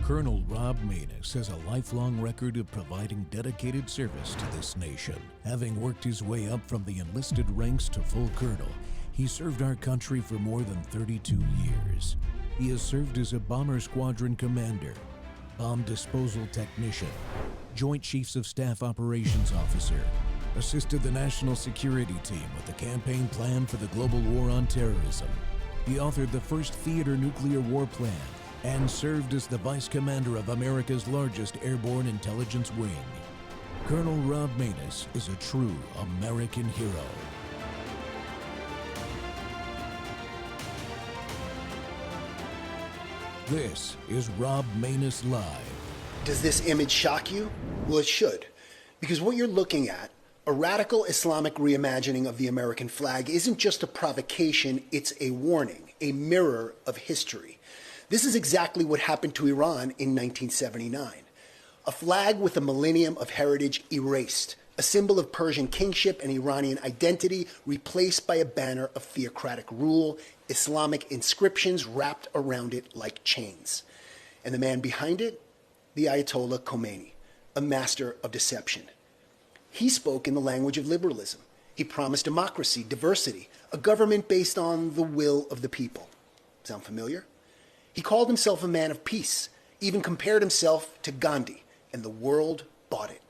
Colonel Rob Maness has a lifelong record of providing dedicated service to this nation. Having worked his way up from the enlisted ranks to full colonel, he served our country for more than 32 years. He has served as a bomber squadron commander, bomb disposal technician, Joint Chiefs of Staff Operations Officer, assisted the National Security Team with the campaign plan for the global war on terrorism. He authored the first theater nuclear war plan and served as the Vice Commander of America's largest airborne intelligence wing. Colonel Rob Maness is a true American hero. This is Rob Maness Live. Does this image shock you? Well, it should. Because what you're looking at, a radical Islamic reimagining of the American flag, isn't just a provocation, it's a warning, a mirror of history. This is exactly what happened to Iran in 1979. A flag with a millennium of heritage erased, a symbol of Persian kingship and Iranian identity replaced by a banner of theocratic rule, Islamic inscriptions wrapped around it like chains. And the man behind it? The Ayatollah Khomeini, a master of deception. He spoke in the language of liberalism. He promised democracy, diversity, a government based on the will of the people. Sound familiar? He called himself a man of peace, even compared himself to Gandhi, and the world bought it.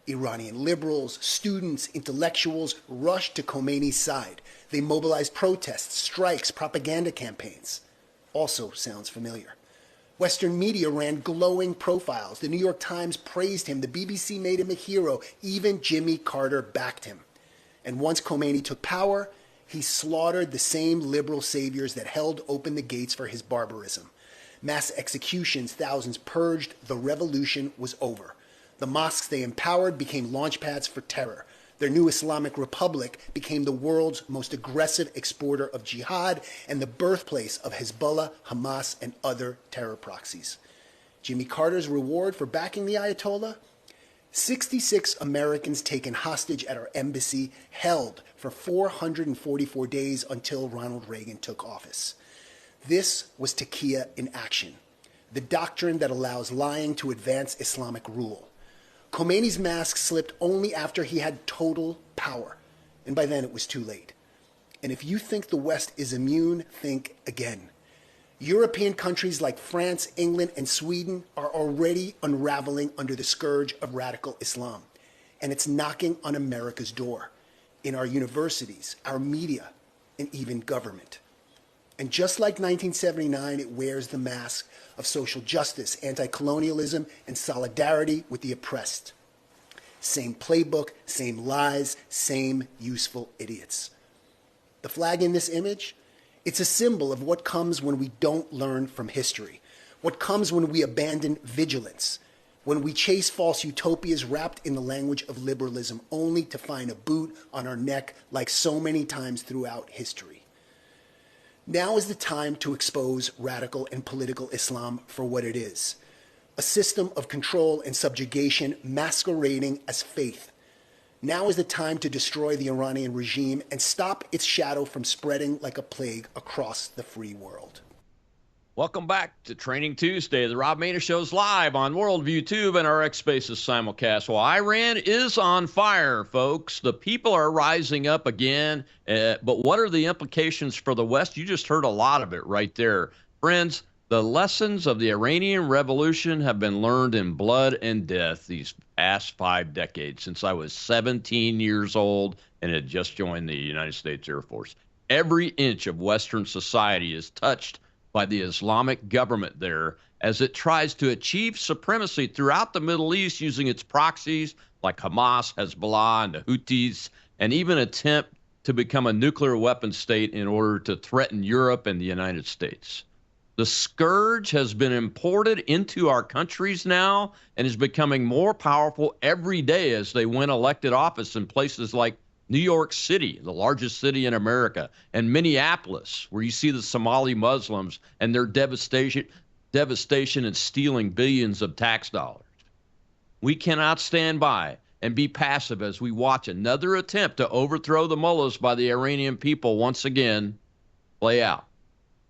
Iranian liberals, students, intellectuals rushed to Khomeini's side. They mobilized protests, strikes, propaganda campaigns. Also sounds familiar. Western media ran glowing profiles. The New York Times praised him. The BBC made him a hero. Even Jimmy Carter backed him. And once Khomeini took power, he slaughtered the same liberal saviors that held open the gates for his barbarism. Mass executions, thousands purged. The revolution was over. The mosques they empowered became launchpads for terror. Their new Islamic Republic became the world's most aggressive exporter of jihad and the birthplace of Hezbollah, Hamas, and other terror proxies. Jimmy Carter's reward for backing the Ayatollah? 66 Americans taken hostage at our embassy, held for 444 days until Ronald Reagan took office. This was Taqiyya in action, the doctrine that allows lying to advance Islamic rule. Khomeini's mask slipped only after he had total power, and by then it was too late. And if you think the West is immune, think again. European countries like France, England, and Sweden are already unraveling under the scourge of radical Islam, and it's knocking on America's door, in our universities, our media, and even government. And just like 1979, it wears the mask of social justice, anti-colonialism, and solidarity with the oppressed. Same playbook, same lies, same useful idiots. The flag in this image, it's a symbol of what comes when we don't learn from history, what comes when we abandon vigilance, when we chase false utopias wrapped in the language of liberalism only to find a boot on our neck like so many times throughout history. Now is the time to expose radical and political Islam for what it is, a system of control and subjugation masquerading as faith. Now is the time to destroy the Iranian regime and stop its shadow from spreading like a plague across the free world. Welcome back to Training Tuesday. The Rob Maness Show's live on Worldview Tube and RX Spaces simulcast. Well, Iran is on fire, folks. The people are rising up again. But what are the implications for the West? You just heard a lot of it right there. Friends, the lessons of the Iranian Revolution have been learned in blood and death these past 5 decades, since I was 17 years old and had just joined the United States Air Force. Every inch of Western society is touched by the Islamic government there as it tries to achieve supremacy throughout the Middle East using its proxies like Hamas, Hezbollah, and the Houthis, and even attempt to become a nuclear weapon state in order to threaten Europe and the United States. The scourge has been imported into our countries now and is becoming more powerful every day as they win elected office in places like New York City, the largest city in America, and Minneapolis, where you see the Somali Muslims and their devastation and stealing billions of tax dollars. We cannot stand by and be passive as we watch another attempt to overthrow the mullahs by the Iranian people once again play out.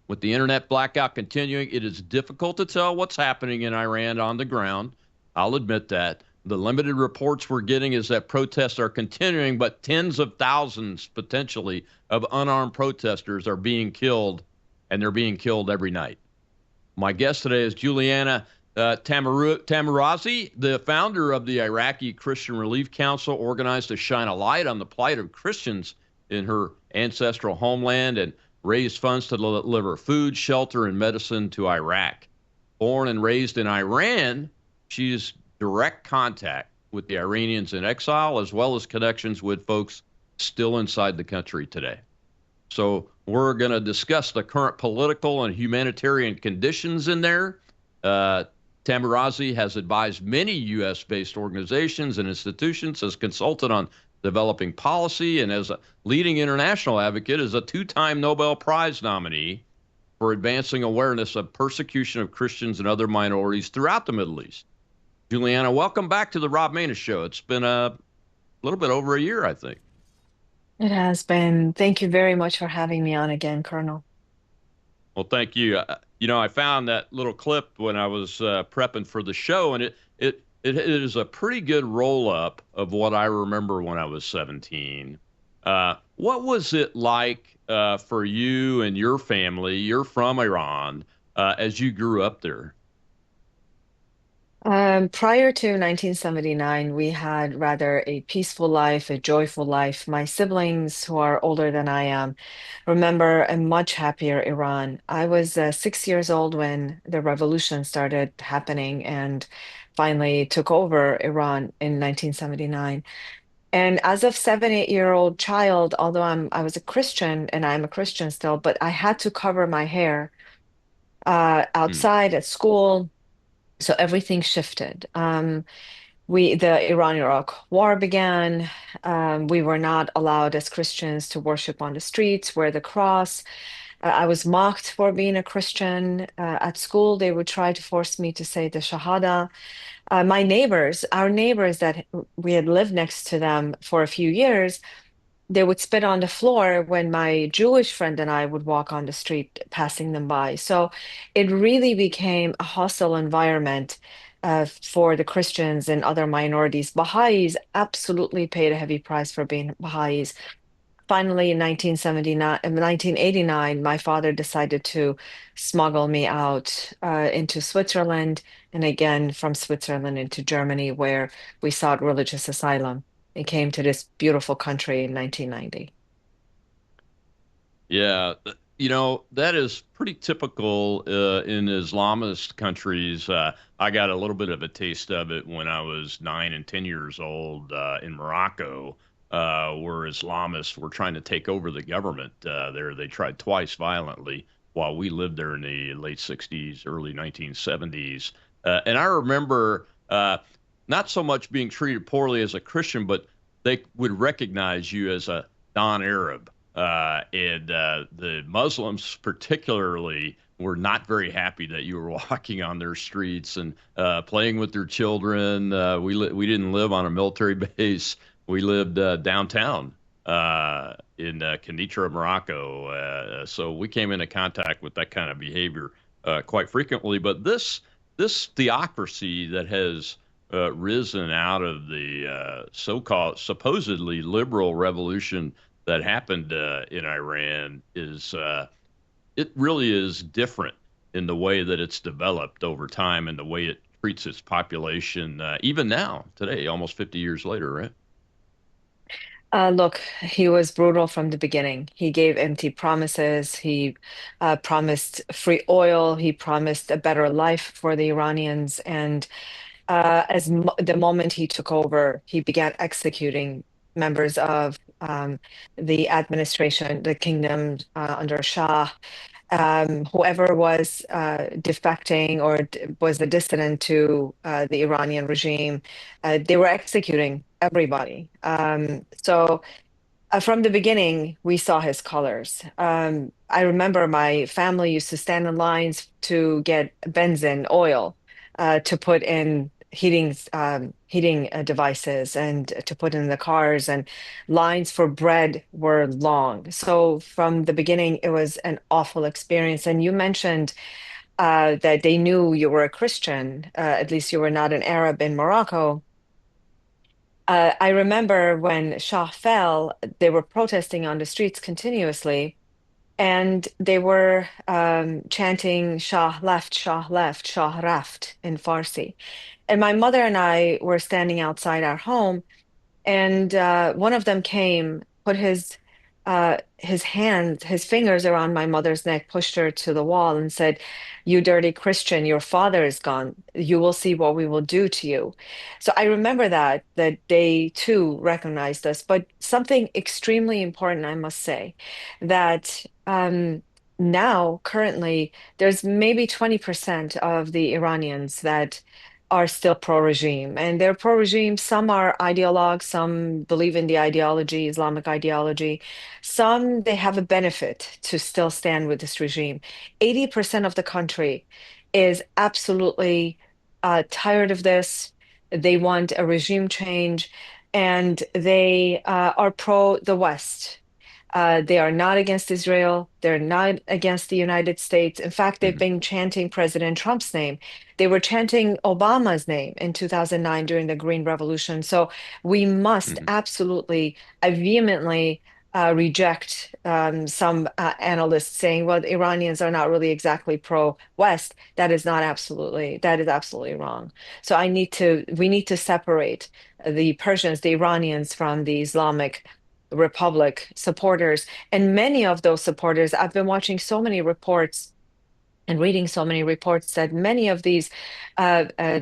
With the internet blackout continuing, it is difficult to tell what's happening in Iran on the ground. I'll admit that. The limited reports we're getting is that protests are continuing, but tens of thousands potentially of unarmed protesters are being killed, and they're being killed every night. My guest today is Juliana Taimoorazy, the founder of the Iraqi Christian Relief Council, organized to shine a light on the plight of Christians in her ancestral homeland and raise funds to deliver food, shelter, and medicine to Iraq. Born and raised in Iran, she's direct contact with the Iranians in exile, as well as connections with folks still inside the country today. So we're going to discuss the current political and humanitarian conditions in there. Taimoorazy has advised many U.S.-based organizations and institutions, has consulted on developing policy, and as a leading international advocate, is a two-time Nobel Prize nominee for advancing awareness of persecution of Christians and other minorities throughout the Middle East. Juliana, welcome back to the Rob Maness Show. It's been a little bit over a year, I think. It has been. Thank you very much for having me on again, Colonel. Well, thank you. I found that little clip when I was prepping for the show, and it is a pretty good roll up of what I remember when I was 17. What was it like for you and your family? You're from Iran, as you grew up there. Prior to 1979, we had rather a peaceful life, a joyful life. My siblings, who are older than I am, remember a much happier Iran. I was 6 years old when the revolution started happening and finally took over Iran in 1979. And as a 7, 8 year old child, although I was a Christian and I'm a Christian still, but I had to cover my hair Hmm. outside at school. So everything shifted. The Iran-Iraq War began. We were not allowed as Christians to worship on the streets, wear the cross. I was mocked for being a Christian. At school, they would try to force me to say the Shahada. Our neighbors that we had lived next to them for a few years, they would spit on the floor when my Jewish friend and I would walk on the street passing them by. So it really became a hostile environment for the Christians and other minorities. Baha'is absolutely paid a heavy price for being Baha'is. Finally, in 1989, my father decided to smuggle me out into Switzerland, and again from Switzerland into Germany, where we sought religious asylum and came to this beautiful country in 1990. Yeah, that is pretty typical in Islamist countries. I got a little bit of a taste of it when I was 9 and 10 years old in Morocco, where Islamists were trying to take over the government there. They tried twice violently while we lived there in the late 60s, early 1970s. And I remember not so much being treated poorly as a Christian, but they would recognize you as a non-Arab. And the Muslims, particularly, were not very happy that you were walking on their streets and playing with their children. We didn't live on a military base. We lived downtown in Kenitra, Morocco. So we came into contact with that kind of behavior quite frequently. But this theocracy that has risen out of the so-called supposedly liberal revolution that happened in Iran it really is different in the way that it's developed over time and the way it treats its population, even now, today, almost 50 years later, right? Look, he was brutal from the beginning. He gave empty promises. He promised free oil. He promised a better life for the Iranians. And the moment he took over, he began executing members of the administration, the kingdom under Shah. Whoever was defecting or was a dissident to the Iranian regime, they were executing everybody. From the beginning, we saw his colors. I remember my family used to stand in lines to get benzene oil to put in heating devices and to put in the cars, and lines for bread were long. So from the beginning, it was an awful experience. And you mentioned that they knew you were a Christian, at least you were not an Arab in Morocco. I remember when Shah fell, they were protesting on the streets continuously, and they were chanting Shah left, Shah left, Shah raft in Farsi. And my mother and I were standing outside our home, and one of them came, put his hands, his fingers around my mother's neck, pushed her to the wall, and said, "You dirty Christian, your father is gone. You will see what we will do to you." So I remember that they too recognized us. But something extremely important, I must say, that now currently there's maybe 20% of the Iranians that are still pro-regime, and they're pro-regime. Some are ideologues, some believe in the ideology, Islamic ideology. Some they have a benefit to still stand with this regime. 80% of the country is absolutely tired of this. They want a regime change, and they are pro the West. They are not against Israel. They're not against the United States. In fact, they've Hmm. been chanting President Trump's name. They were chanting Obama's name in 2009 during the Green Revolution. So we must Hmm. absolutely, I vehemently reject some analysts saying, well, the Iranians are not really exactly pro-West. That is absolutely wrong. So we need to separate the Persians, the Iranians from the Islamic Republic supporters. And many of those supporters, I've been watching so many reports and reading so many reports that many of these uh, uh,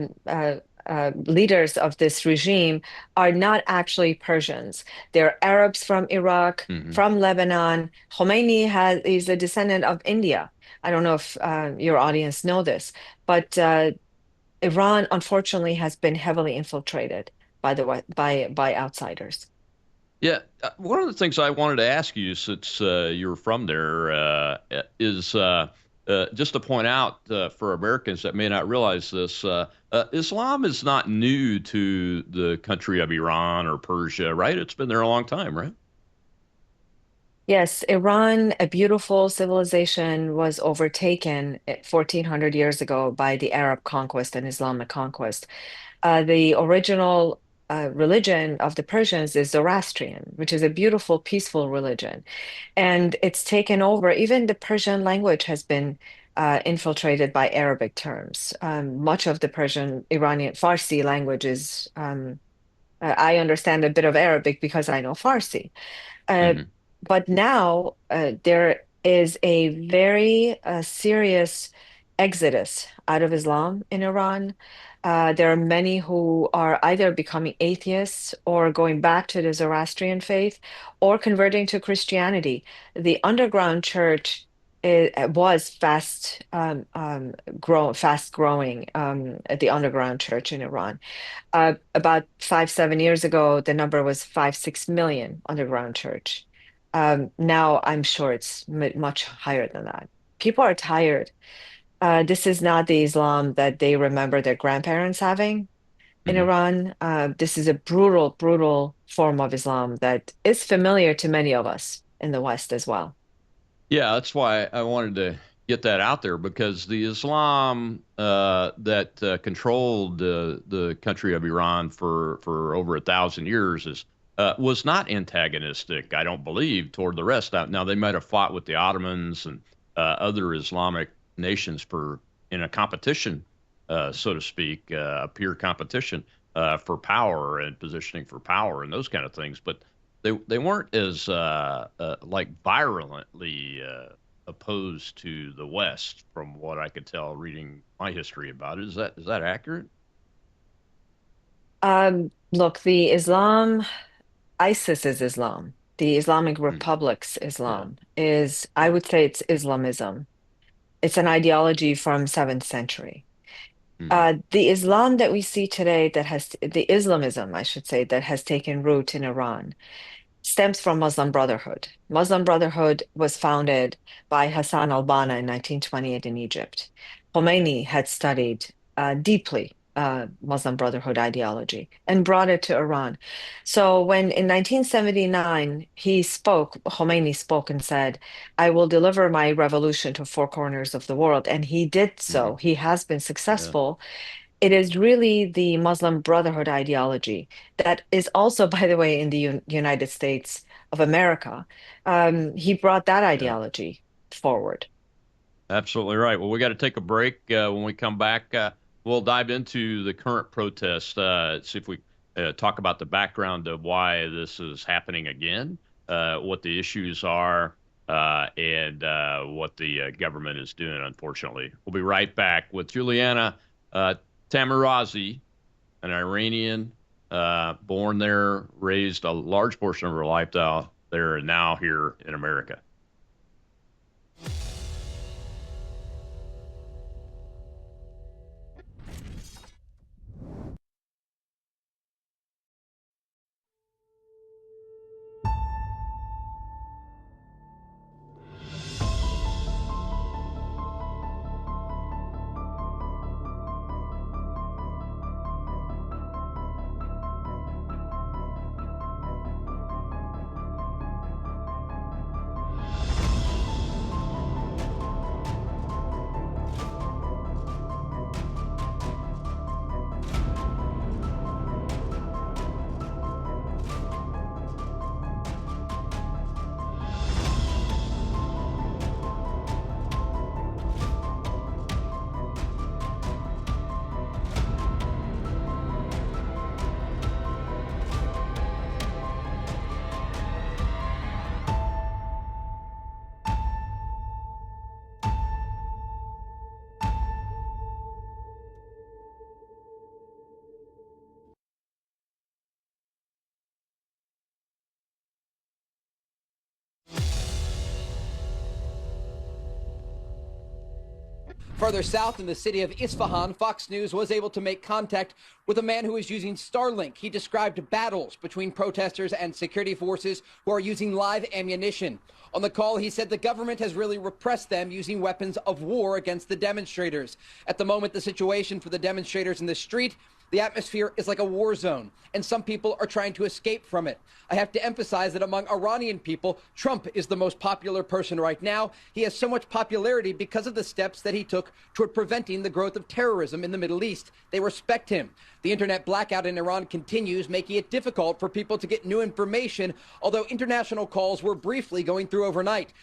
uh, leaders of this regime are not actually Persians. They're Arabs from Iraq, Hmm. from Lebanon. Is a descendant of India. I don't know if your audience know this, but Iran, unfortunately, has been heavily infiltrated by outsiders. Yeah, one of the things I wanted to ask you, since you're from there, is just to point out for Americans that may not realize this: Islam is not new to the country of Iran or Persia, right? It's been there a long time, right? Yes, Iran, a beautiful civilization, was overtaken 1400 years ago by the Arab conquest and Islamic conquest. The original religion of the Persians is Zoroastrian, which is a beautiful, peaceful religion. And it's taken over. Even the Persian language has been infiltrated by Arabic terms. Much of the Persian, Iranian, Farsi language is, I understand a bit of Arabic because I know Farsi. Uh, Hmm. but now there is a very serious exodus out of Islam in Iran. There are many who are either becoming atheists or going back to the Zoroastrian faith or converting to Christianity. The underground church was fast growing, the underground church in Iran. About 5, 7 years ago, the number was 5, 6 million underground church. Now I'm sure it's much higher than that. People are tired. This is not the Islam that they remember their grandparents having in Hmm. Iran. This is a brutal, brutal form of Islam that is familiar to many of us in the West as well. Yeah, that's why I wanted to get that out there because the Islam that controlled the country of Iran for over 1,000 years is was not antagonistic, I don't believe, toward the rest. Now they might have fought with the Ottomans and other Islamic nations for in a competition, so to speak, a peer competition for power and positioning for power and those kind of things, but they weren't as like virulently opposed to the West, from what I could tell reading my history about it. Is that accurate? Look, the Islam, ISIS is Islam. The Islamic Mm. Republic's Yeah, Islam is, I yeah. would say it's Islamism. It's an ideology from 7th century. Hmm. The Islam that we see today, the Islamism, I should say, that has taken root in Iran, stems from Muslim Brotherhood. Muslim Brotherhood was founded by Hassan al-Banna in 1928 in Egypt. Khomeini had studied deeply Muslim Brotherhood ideology and brought it to Iran. So when in 1979 Khomeini spoke and said, "I will deliver my revolution to four corners of the world," and he did so. Mhm. He has been Yeah. successful. It is really the Muslim Brotherhood ideology that is also, by the way, in the United States of America. He brought that Yeah. ideology forward. Absolutely right. Well, we got to take a break. When we come back, we'll dive into the current protest, see if we talk about the background of why this is happening again, what the issues are, and what the government is doing, unfortunately. We'll be right back with Juliana uh, Taimoorazi, an Iranian, born there, raised a large portion of her life there, and now here in America. Further south in the city of Isfahan, Fox News was able to make contact with a man who is using Starlink. He described battles between protesters and security forces who are using live ammunition. On the call, he said the government has really repressed them using weapons of war against the demonstrators. At the moment, the situation for the demonstrators in the street, the atmosphere is like a war zone, and some people are trying to escape from it. I have to emphasize that among Iranian people, Trump is the most popular person right now. He has so much popularity because of the steps that he took toward preventing the growth of terrorism in the Middle East. They respect him. The internet blackout in Iran continues, making it difficult for people to get new information, although international calls were briefly going through overnight.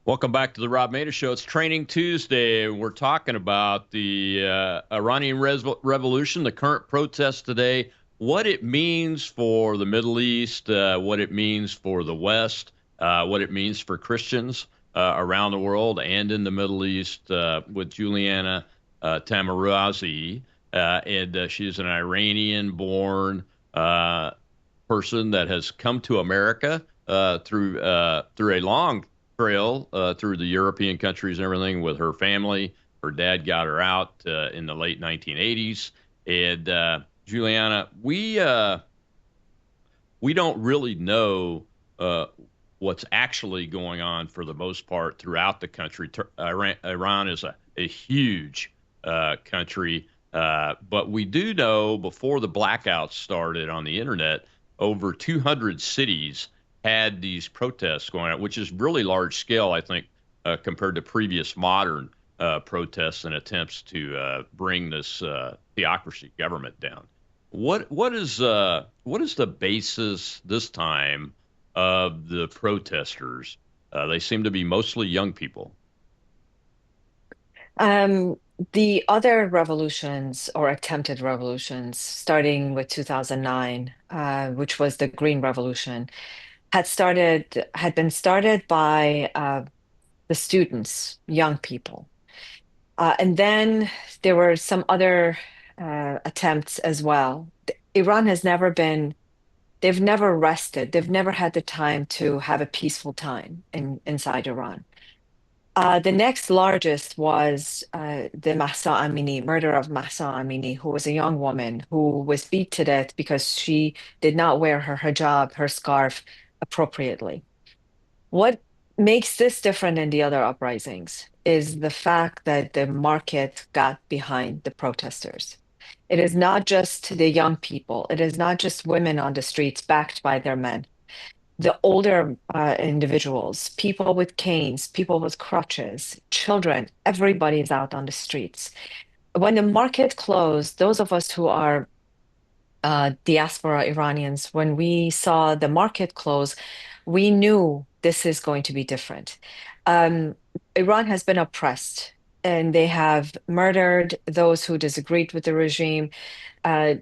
Welcome back to the Rob Maness Show. It's Training Tuesday. We're talking about the Iranian Revolution, the current protests today, what it means for the Middle East, what it means for the West, what it means for Christians around the world and in the Middle East with Juliana Taimoorazi. And she's an Iranian born person that has come to America through a long trail through the European countries and everything with her family. Her dad got her out in the late 1980s. And Juliana, we don't really know what's actually going on for the most part throughout the country. Iran is a huge country, but we do know before the blackouts started on the internet, over 200 cities had these protests going on, which is really large scale, I think, compared to previous modern protests and attempts to bring this theocracy government down. What is the basis this time of the protesters? They seem to be mostly young people. Um, the other revolutions or attempted revolutions, starting with 2009, which was the Green Revolution, had been started by the students, young people. And then there were some other attempts as well. Iran has never been, they've never rested. They've never had the time to have a peaceful time inside Iran. The next largest was the Mahsa Amini, murder of Mahsa Amini, who was a young woman who was beat to death because she did not wear her hijab, her scarf, appropriately. What makes this different than the other uprisings is the fact that the market got behind the protesters. It is not just the young people. It is not just women on the streets backed by their men. The older individuals, people with canes, people with crutches, children, everybody is out on the streets. When the market closed, those of us who are diaspora Iranians, when we saw the market close, we knew this is going to be different. Um, Iran has been oppressed, and they have murdered those who disagreed with the regime, uh,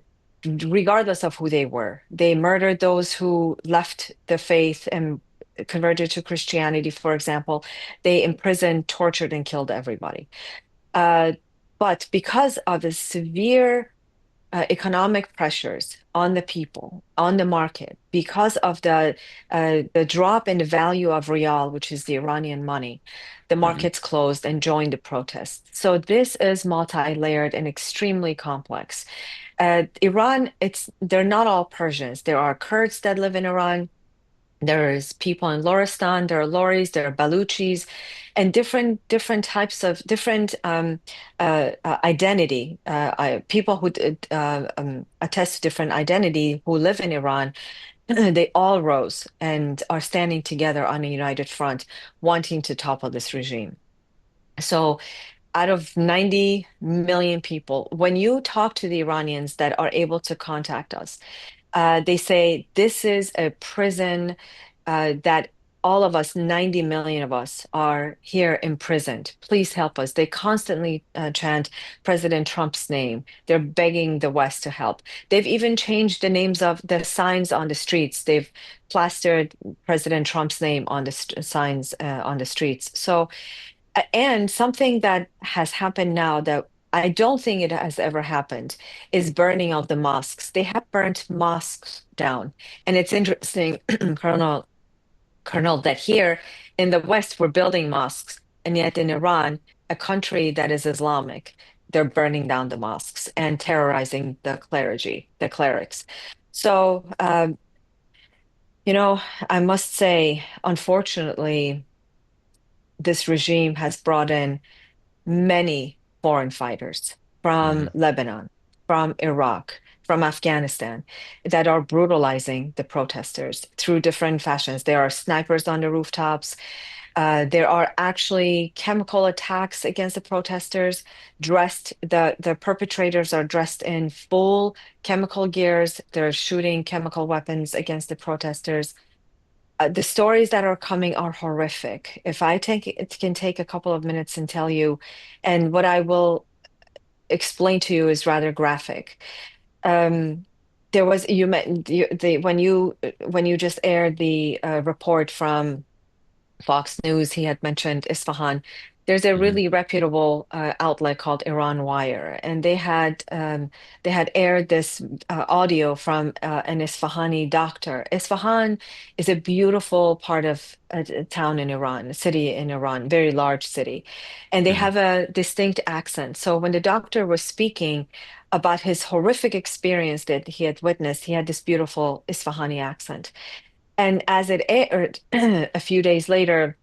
regardless of who they were. They murdered those who left the faith and converted to Christianity, for example. They imprisoned, tortured, and killed everybody. Uh, but because of the severe economic pressures on the people, on the market, because of the drop in the value of rial, which is the Iranian money, the Hmm. markets closed and joined the protests. So this is multi-layered and extremely complex. Iran, they're not all Persians. There are Kurds that live in Iran. There's people in Loristan, there are Loris, there are Baluchis, and different types of different identity. People who attest to different identity who live in Iran, they all rose and are standing together on a united front, wanting to topple this regime. So out of 90 million people, when you talk to the Iranians that are able to contact us, they say this is a prison that all of us, 90 million of us, are here imprisoned. Please help us. They constantly chant President Trump's name. They're begging the West to help. They've even changed the names of the signs on the streets. They've plastered President Trump's name on the signs on the streets. So, and something that has happened now that I don't think it has ever happened is burning of the mosques. They have burnt mosques down. And it's interesting, Colonel, that here in the West, we're building mosques. And yet in Iran, a country that is Islamic, they're burning down the mosques and terrorizing the clergy, the clerics. So, I must say, unfortunately, this regime has brought in many foreign fighters from Hmm. Lebanon, from Iraq, from Afghanistan that are brutalizing the protesters through different fashions. There are snipers on the rooftops. There are actually chemical attacks against the protesters. The perpetrators are dressed in full chemical gears. They're shooting chemical weapons against the protesters. The stories that are coming are horrific. If I take it can take a couple of minutes and tell you, and what I will explain to you is rather graphic. Um, there was you met the when you just aired the report from Fox News, he had mentioned Isfahan. There's a Hmm. really reputable outlet called Iran Wire, and they had aired this audio from an Isfahani doctor. Isfahan is a beautiful part of a town in Iran, a city in Iran, very large city, and they Hmm. have a distinct accent. So when the doctor was speaking about his horrific experience that he had witnessed, he had this beautiful Isfahani accent. And as it aired a few days later,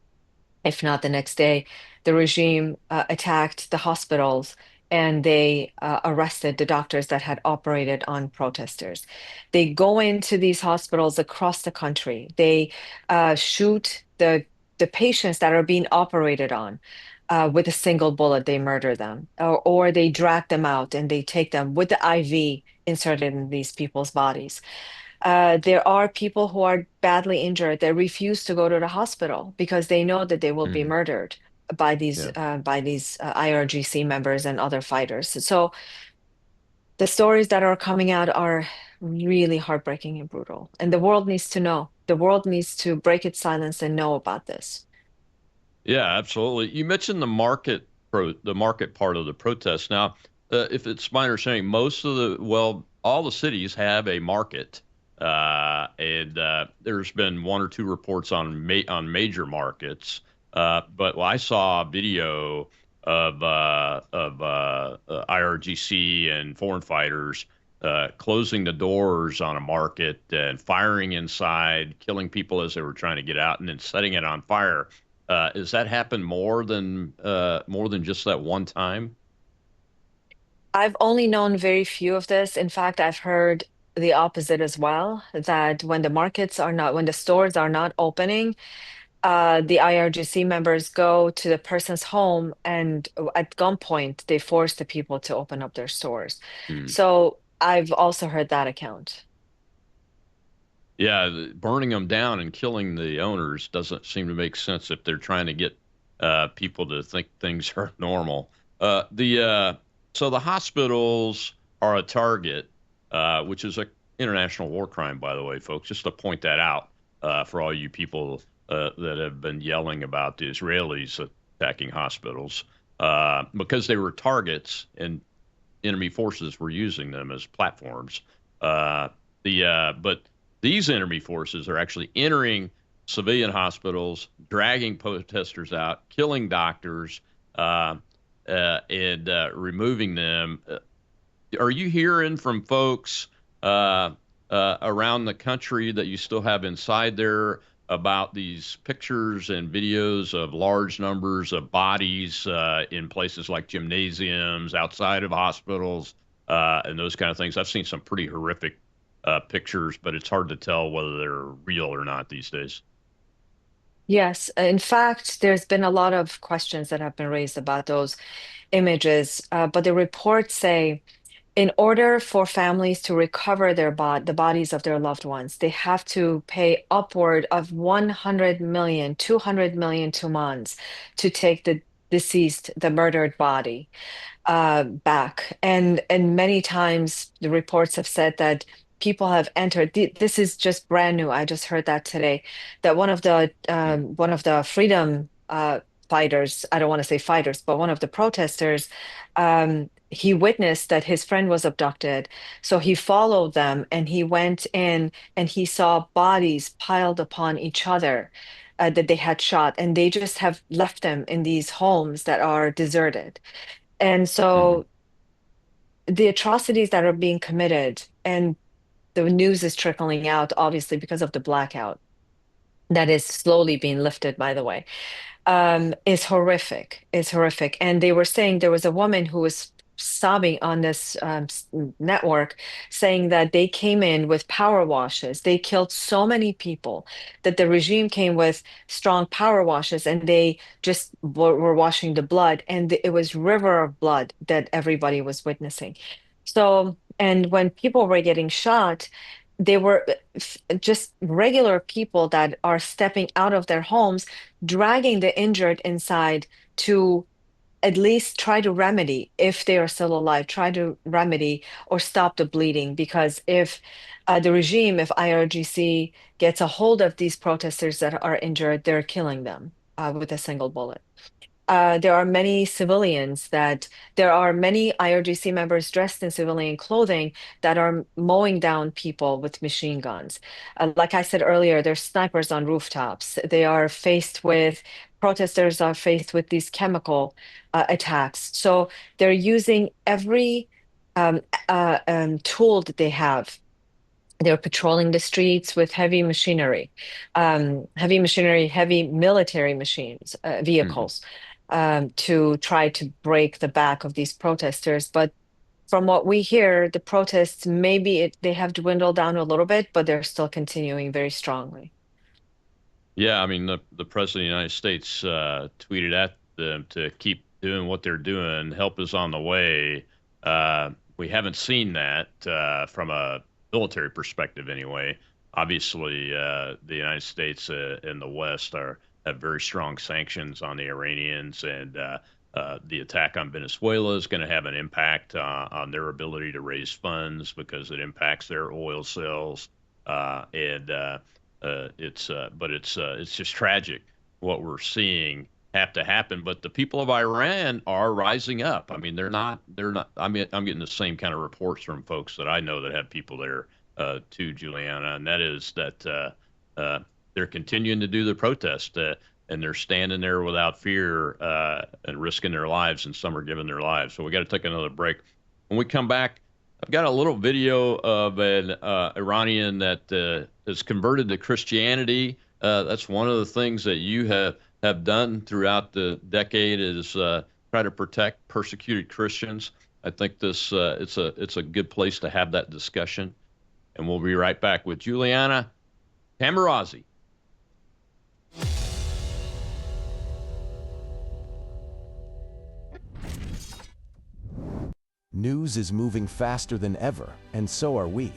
if not the next day, the regime attacked the hospitals and they arrested the doctors that had operated on protesters. They go into these hospitals across the country. They shoot the patients that are being operated on. With a single bullet, they murder them, or they drag them out and they take them with the IV inserted in these people's bodies. There are people who are badly injured that refuse to go to the hospital because they know that they will be Hmm. murdered Yeah. by these IRGC members and other fighters. So the stories that are coming out are really heartbreaking and brutal, and the world needs to know. The world needs to break its silence and know about this. Yeah, absolutely. You mentioned the market part of the protest. Now, if it's my understanding, all the cities have a market, and there's been one or two reports on major markets. But I saw a video of IRGC and foreign fighters closing the doors on a market and firing inside, killing people as they were trying to get out, and then setting it on fire. Has that happened more than just that one time? I've only known very few of this. In fact, I've heard the opposite as well, that when the stores are not opening, the IRGC members go to the person's home and at gunpoint, they force the people to open up their stores. Hmm. So I've also heard that account. Yeah, burning them down and killing the owners doesn't seem to make sense if they're trying to get people to think things are normal. The So the hospitals are a target, which is a international war crime, by the way, folks. Just to point that out for all you people that have been yelling about the Israelis attacking hospitals, because they were targets and enemy forces were using them as platforms. But these enemy forces are actually entering civilian hospitals, dragging protesters out, killing doctors, and removing them. Are you hearing from folks around the country that you still have inside there about these pictures and videos of large numbers of bodies in places like gymnasiums, outside of hospitals, and those kind of things? I've seen some pretty horrific pictures, but it's hard to tell whether they're real or not these days. Yes, in fact, there's been a lot of questions that have been raised about those images, but the reports say in order for families to recover the bodies of their loved ones, they have to pay upward of 100 million, 200 million tumans to take the deceased, the murdered body back. And many times the reports have said that people have entered. This is just brand new. I just heard that today. That one of the freedom fighters. I don't want to say fighters, but one of the protesters. He witnessed that his friend was abducted, so he followed them and he went in and he saw bodies piled upon each other. That they had shot, and they just have left them in these homes that are deserted. And Mm-hmm. so the atrocities that are being committed, and the news is trickling out, obviously, because of the blackout that is slowly being lifted, by the way, is horrific. Is horrific. And they were saying there was a woman who was sobbing on this network, saying that they came in with power washes. They killed so many people that the regime came with strong power washes, and they just were washing the blood, and it was river of blood that everybody was witnessing. So, and when people were getting shot, they were just regular people that are stepping out of their homes, dragging the injured inside to at least try to remedy, if they are still alive, try to remedy or stop the bleeding. Because if the regime, if IRGC gets a hold of these protesters that are injured, they're killing them with a single bullet. There are many civilians that there are many IRGC members dressed in civilian clothing that are mowing down people with machine guns. Like I said earlier, there's snipers on rooftops. Protesters are faced with these chemical attacks. So they're using every um, tool that they have. They're patrolling the streets with heavy military machines, Mm-hmm. vehicles, to try to break the back of these protesters. But from what we hear, the protests they have dwindled down a little bit, but they're still continuing very strongly. Yeah, I mean the president of the United States tweeted at them to keep doing what they're doing. Help is on the way. We haven't seen that from a military perspective, anyway. Obviously, the United States and the West are have very strong sanctions on the Iranians, and the attack on Venezuela is going to have an impact on their ability to raise funds because it impacts their oil sales. And It's just tragic what we're seeing have to happen. But the people of Iran are rising up. I mean, they're not. I mean, I'm getting the same kind of reports from folks that I know that have people there too, Juliana, and that is that they're continuing to do the protest. And they're standing there without fear and risking their lives, and some are giving their lives. So we got to take another break. When we come back, I've got a little video of an Iranian that has converted to Christianity. That's one of the things that you have done throughout the decade is try to protect persecuted Christians. I think this it's a good place to have that discussion, and we'll be right back with Juliana Taimoorazy. News is moving faster than ever, and so are we.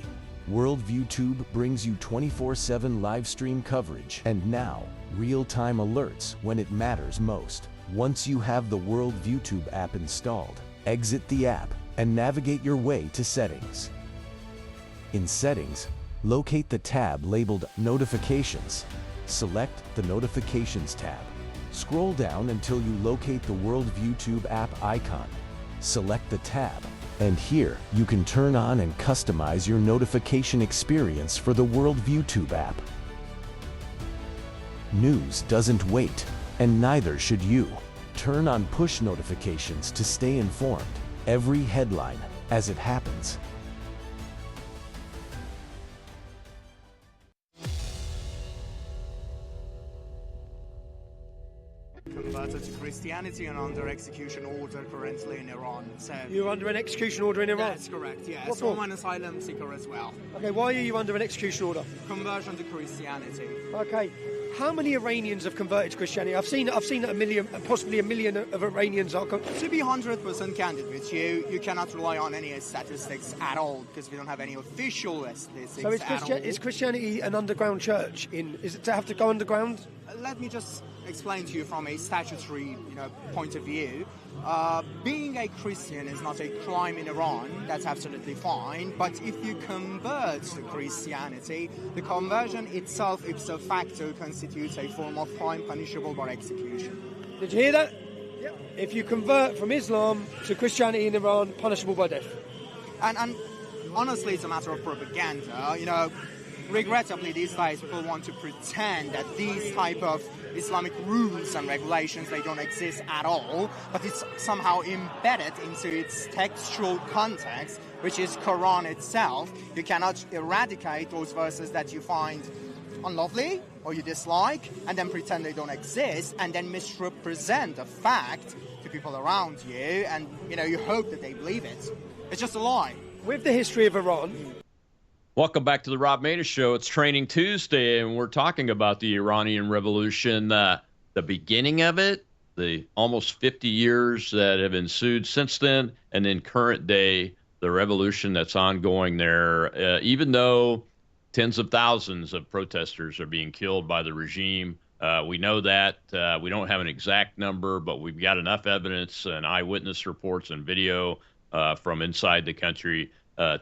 Worldview Tube brings you 24/7 live stream coverage and now real-time alerts when it matters most. Once you have the Worldview Tube app installed, exit the app and navigate your way to Settings. In Settings, locate the tab labeled Notifications. Select the Notifications tab. Scroll down until you locate the Worldview Tube app icon. Select the tab, and here you can turn on and customize your notification experience for the Worldview Tube app. News doesn't wait, and neither should you. Turn on push notifications to stay informed. Every headline as it happens. Converted to Christianity and under execution order currently in Iran. So You're under an execution order in Iran? that's correct, yeah. What So for? I'm an asylum seeker as well. Okay, why are you under an execution order? Conversion to Christianity. Okay, how many Iranians have converted to Christianity? I've seen a million, possibly a million of Iranians are. To be 100% candid with you, you cannot rely on any statistics at all because we don't have any official statistics So at all. is Christianity an underground church? Is it to have to go underground? Let me just explain to you from a statutory, point of view. Being a Christian is not a crime in Iran. That's absolutely fine. But if you convert to Christianity, the conversion itself, ipso facto, constitutes a form of crime punishable by execution. Did you hear that? Yep. If you convert from Islam to Christianity in Iran, punishable by death. And honestly, it's a matter of propaganda. Regrettably, these days people want to pretend that these type of Islamic rules and regulations, they don't exist at all, but it's somehow embedded into its textual context, which is Quran itself. You cannot eradicate those verses that you find unlovely or you dislike and then pretend they don't exist and then misrepresent the fact to people around you, and you hope that they believe it. It's just a lie. With the history of Iran, Welcome back to the Rob Maness Show. It's Training Tuesday, and we're talking about the Iranian Revolution, the beginning of it, the almost 50 years that have ensued since then, and then current day, the revolution that's ongoing there. Even though tens of thousands of protesters are being killed by the regime, we know that. We don't have an exact number, but we've got enough evidence and eyewitness reports and video from inside the country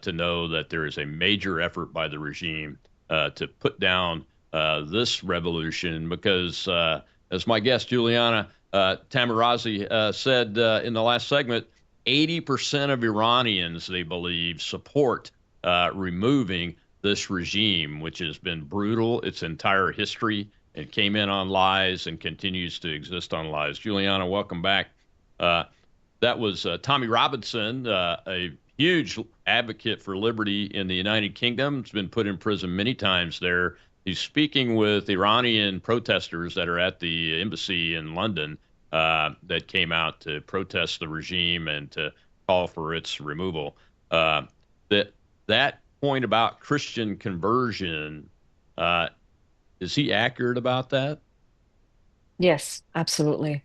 to know that there is a major effort by the regime to put down this revolution because, as my guest Juliana Taimoorazy said in the last segment, 80% of Iranians, they believe, support removing this regime, which has been brutal its entire history and came in on lies and continues to exist on lies. Juliana, welcome back. That was Tommy Robinson, a huge advocate for liberty in the United Kingdom. He's been put in prison many times there. He's speaking with Iranian protesters that are at the embassy in London that came out to protest the regime and to call for its removal. That point about Christian conversion, is he accurate about that? Yes, absolutely.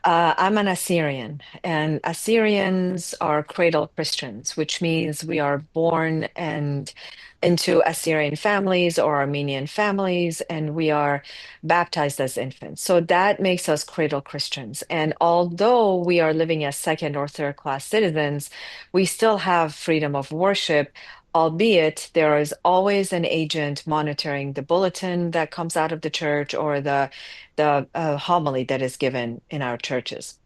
I'm an Assyrian, and Assyrians are cradle Christians, which means we are born and into Assyrian families or Armenian families, and we are baptized as infants. So that makes us cradle Christians. And although we are living as second or third class citizens, we still have freedom of worship, albeit there is always an agent monitoring the bulletin that comes out of the church or the homily that is given in our churches.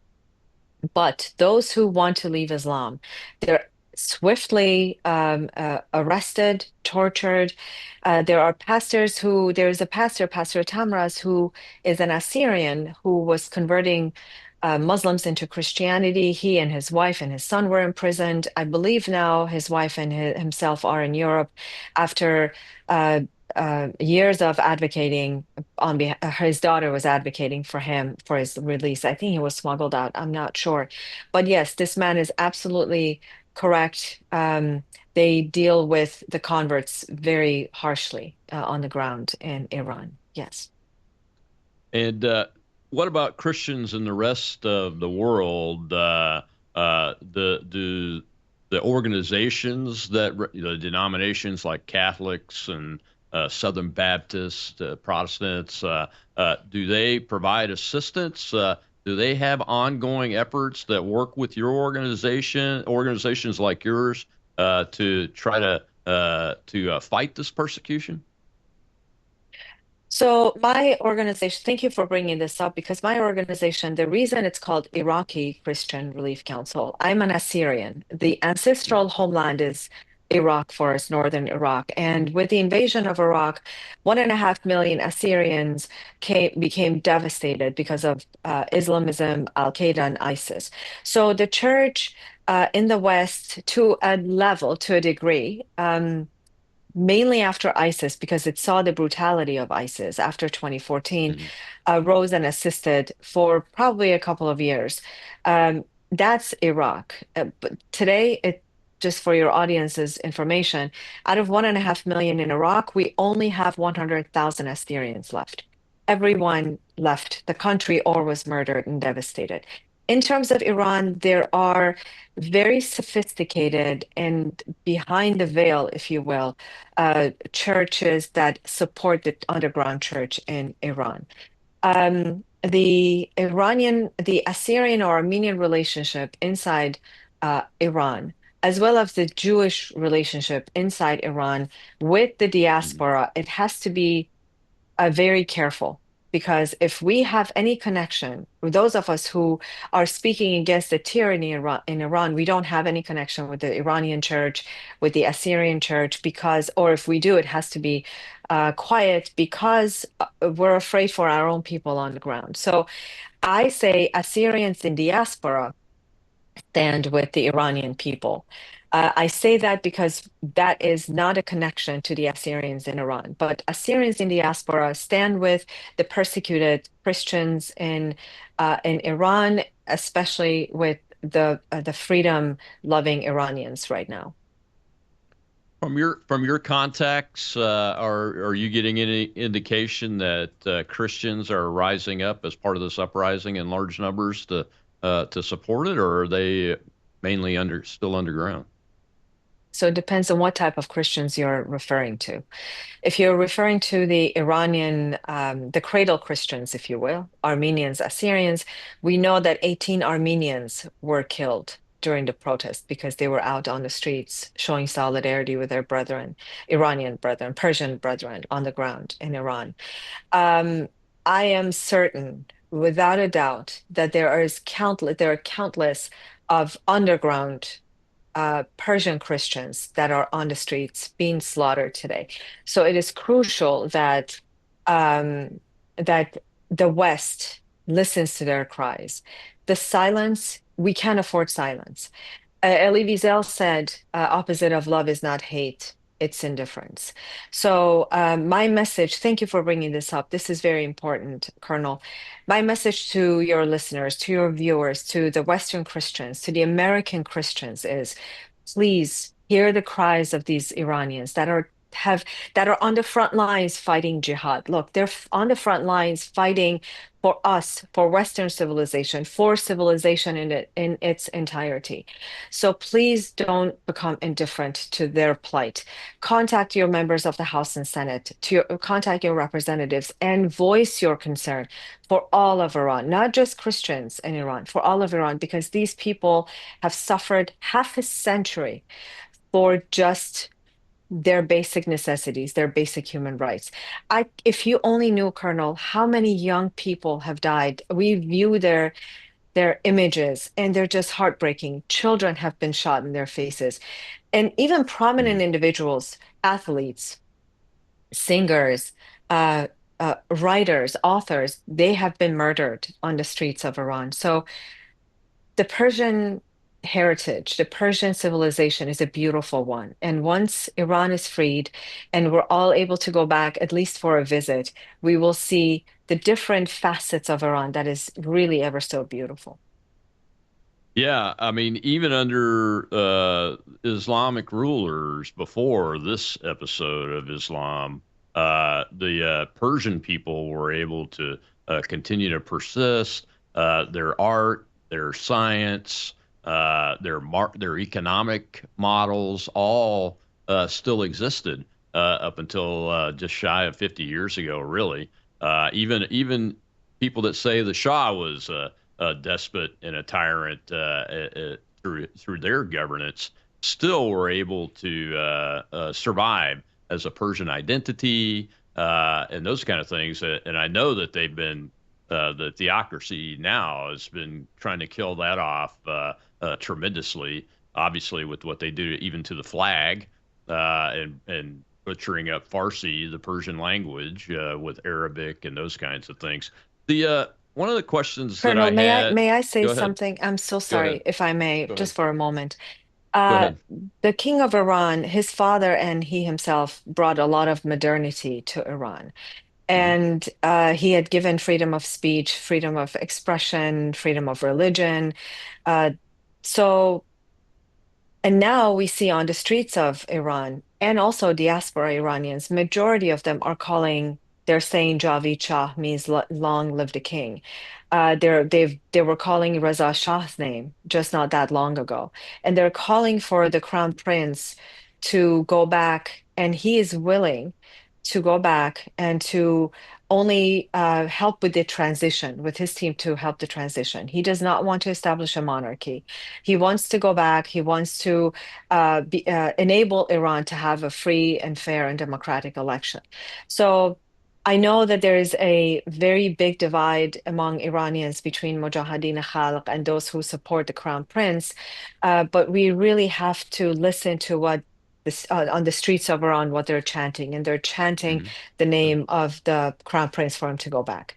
But those who want to leave Islam, they're swiftly arrested, tortured. There is a pastor, Pastor Tamraz, who is an Assyrian who was converting Muslims into Christianity. He and his wife and his son were imprisoned. I believe now his wife and himself are in Europe after years of advocating on behalf. His daughter was advocating for him for his release. I think he was smuggled out. I'm not sure, but yes, this man is absolutely correct. They deal with the converts very harshly on the ground in Iran. Yes. And what about Christians in the rest of the world? The organizations the denominations like Catholics and Southern Baptists, Protestants, do they provide assistance? Do they have ongoing efforts that work with your organizations like yours, to try to fight this persecution? So my organization, thank you for bringing this up because my organization, the reason it's called Iraqi Christian Relief Council, I'm an Assyrian. The ancestral homeland is Iraq for us, northern Iraq. And with the invasion of Iraq, 1.5 million Assyrians became devastated because of Islamism, Al Qaeda, and ISIS. So the church in the West, to a level, to a degree, mainly after ISIS, because it saw the brutality of ISIS after 2014, Mhm. rose and assisted for probably a couple of years. That's Iraq. But today, just for your audience's information, out of 1.5 million in Iraq, we only have 100,000 Assyrians left. Everyone left the country or was murdered and devastated. In terms of Iran, there are very sophisticated and behind the veil, if you will, churches that support the underground church in Iran. The Assyrian or Armenian relationship inside Iran, as well as the Jewish relationship inside Iran with the Mhm. diaspora, it has to be very careful because if we have any connection, those of us who are speaking against the tyranny in Iran, we don't have any connection with the Iranian church, with the Assyrian church, because, or if we do, it has to be quiet because we're afraid for our own people on the ground. So I say Assyrians in diaspora stand with the Iranian people. I say that because that is not a connection to the Assyrians in Iran, but Assyrians in diaspora stand with the persecuted Christians in Iran, especially with the freedom-loving Iranians right now. From your contacts, are you getting any indication that Christians are rising up as part of this uprising in large numbers to support it, or are they mainly still underground? So it depends on what type of Christians you're referring to. If you're referring to the Iranian, the cradle Christians, if you will, Armenians, Assyrians, we know that 18 Armenians were killed during the protest because they were out on the streets showing solidarity with their brethren, Iranian brethren, Persian brethren on the ground in Iran. Um, I am certain, without a doubt, that there are countless of underground Persian Christians that are on the streets being slaughtered today. So it is crucial um, that the West listens to their cries. The silence, we can't afford silence. Elie Wiesel said, opposite of love is not hate, it's indifference. So, my message, thank you for bringing this up. This is very important, Colonel. My message to your listeners, to your viewers, to the Western Christians, to the American Christians is please hear the cries of these Iranians that are on the front lines fighting jihad. Look, they're on the front lines fighting for us, for Western civilization, for civilization in its entirety. So please don't become indifferent to their plight. Contact your members of the House and Senate, contact your representatives, and voice your concern for all of Iran, not just Christians in Iran, for all of Iran, because these people have suffered half a century for just their basic necessities, their basic human rights. If you only knew, Colonel, how many young people have died. We view their images and they're just heartbreaking. Children have been shot in their faces. And even prominent Mm. individuals, athletes, singers, uh, writers, authors, they have been murdered on the streets of Iran. So the Persian heritage, the Persian civilization, is a beautiful one. And once Iran is freed and we're all able to go back, at least for a visit, we will see the different facets of Iran that is really ever so beautiful. Yeah, I mean, even under Islamic rulers before this episode of Islam, the Persian people were able to continue to persist. Their art, their science, their economic models all still existed up until just shy of 50 years ago. Really, even people that say the Shah was a despot and a tyrant through their governance still were able to survive as a Persian identity and those kind of things. And I know that they've been the theocracy now has been trying to kill that off tremendously. Obviously, with what they do even to the flag and butchering up Farsi, the Persian language, with Arabic and those kinds of things. The one of the questions that Colonel, I had. may I say Go ahead. something? I'm so Go ahead. sorry, if I may, Go ahead. just for a moment. Go Uh, ahead. the king of Iran, his father and he himself brought a lot of modernity to Iran. Hmm. And he had given freedom of speech, freedom of expression, freedom of religion. Uh, so and now we see on the streets of Iran and also diaspora Iranians, majority of them are calling, they're saying Javid Shah means long live the king. They were calling Reza Shah's name just not that long ago. And they're calling for the crown prince to go back, and he is willing to go back and to only help with the transition, with his team to help the transition. He does not want to establish a monarchy. He wants to go back. He wants to enable Iran to have a free and fair and democratic election. So I know that there is a very big divide among Iranians between Mujahideen Khalq and those who support the crown prince, but we really have to listen to what on the streets of Iran, what they're chanting, and they're chanting Hmm. the name of the crown prince for him to go back.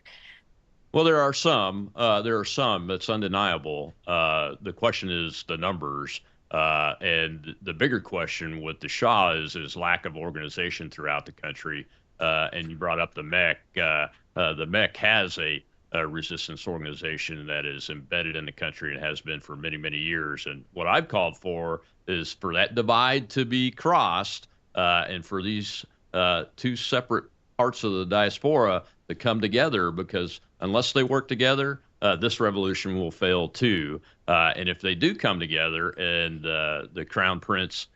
Well, there are some. There are some. That's undeniable. The question is the numbers, and the bigger question with the Shah is his lack of organization throughout the country. And you brought up the MEC. The MEC has a resistance organization that is embedded in the country and has been for many, many years. And what I've called for is for that divide to be crossed, and for these two separate parts of the diaspora to come together, because unless they work together, this revolution will fail too. And if they do come together and the crown prince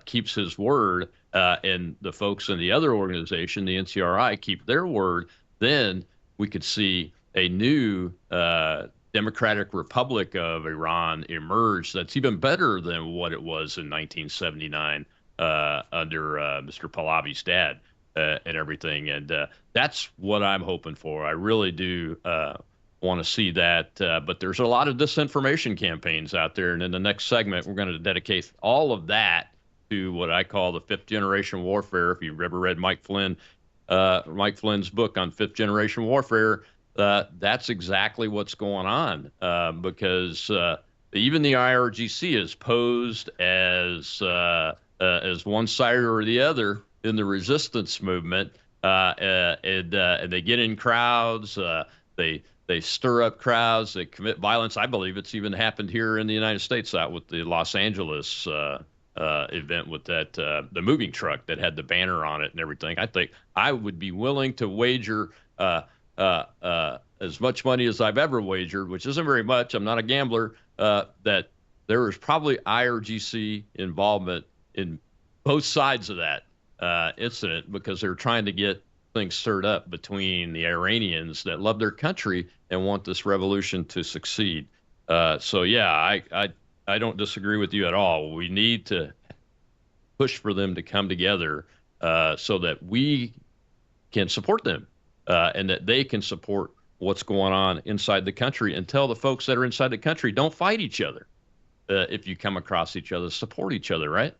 keeps his word, and the folks in the other organization, the NCRI, keep their word, then we could see a new Democratic Republic of Iran emerge that's even better than what it was in 1979 under Mr. Pahlavi's dad. And everything. And that's what I'm hoping for. I really do want to see that. But there's a lot of disinformation campaigns out there. And in the next segment, we're going to dedicate all of that to what I call the fifth generation warfare. If you've ever read Mike Flynn's book on fifth generation warfare, that's exactly what's going on, because even the IRGC is posed as one side or the other in the resistance movement, and they get in crowds. They stir up crowds. They commit violence. I believe it's even happened here in the United States, out with the Los Angeles event with that the moving truck that had the banner on it and everything. I think I would be willing to wager as much money as I've ever wagered, which isn't very much. I'm not a gambler. That there is probably IRGC involvement in both sides of that incident, because they're trying to get things stirred up between the Iranians that love their country and want this revolution to succeed. So yeah, I don't disagree with you at all. We need to push for them to come together so that we can support them and that they can support what's going on inside the country, and tell the folks that are inside the country, don't fight each other. If you come across each other, support each other, right?